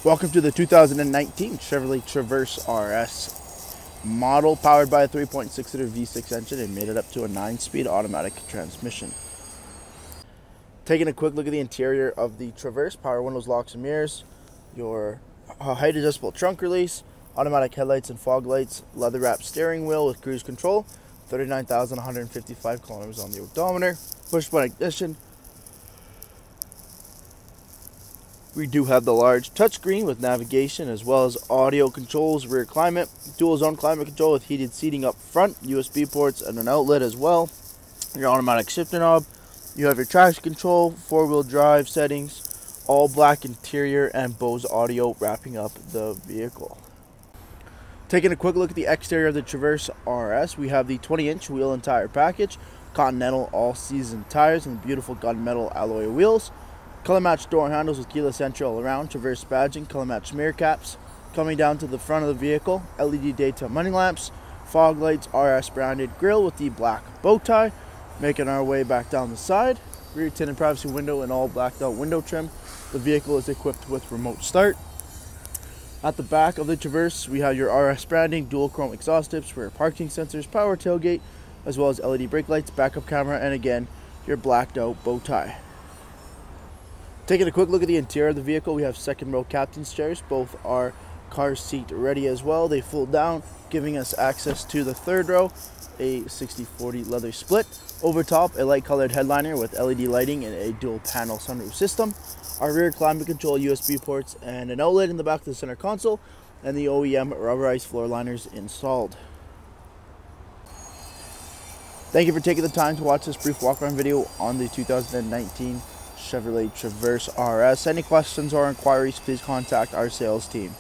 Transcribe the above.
Welcome to the 2019 Chevrolet Traverse RS model, powered by a 3.6-liter V6 engine and made it up to a 9-speed automatic transmission. Taking a quick look at the interior of the Traverse: power windows, locks and mirrors, your height adjustable trunk release, automatic headlights and fog lights, leather wrapped steering wheel with cruise control, 39,155 kilometers on the odometer, push button ignition. We do have the large touchscreen with navigation as well as audio controls, rear climate, dual zone climate control with heated seating up front, USB ports and an outlet as well, your automatic shifter knob. You have your traction control, 4-wheel drive settings, all black interior, and Bose audio wrapping up the vehicle. Taking a quick look at the exterior of the Traverse RS, we have the 20-inch wheel and tire package, Continental all-season tires and beautiful gunmetal alloy wheels. Color matched door handles with keyless entry all around, Traverse badging, color matched mirror caps. Coming down to the front of the vehicle, LED daytime running lamps, fog lights, RS branded grille with the black bow tie. Making our way back down the side, rear tinted privacy window and all blacked out window trim. The vehicle is equipped with remote start. At the back of the Traverse, we have your RS branding, dual chrome exhaust tips, rear parking sensors, power tailgate, as well as LED brake lights, backup camera, and again, your blacked out bow tie. Taking a quick look at the interior of the vehicle, we have second row captain's chairs. Both are car seat ready as well. They fold down, giving us access to the third row, a 60/40 leather split. Over top, a light colored headliner with LED lighting and a dual panel sunroof system. Our rear climate control, USB ports, and an outlet in the back of the center console, and the OEM rubberized floor liners installed. Thank you for taking the time to watch this brief walk-around video on the 2019 Chevrolet Traverse RS. Any questions or inquiries, please contact our sales team.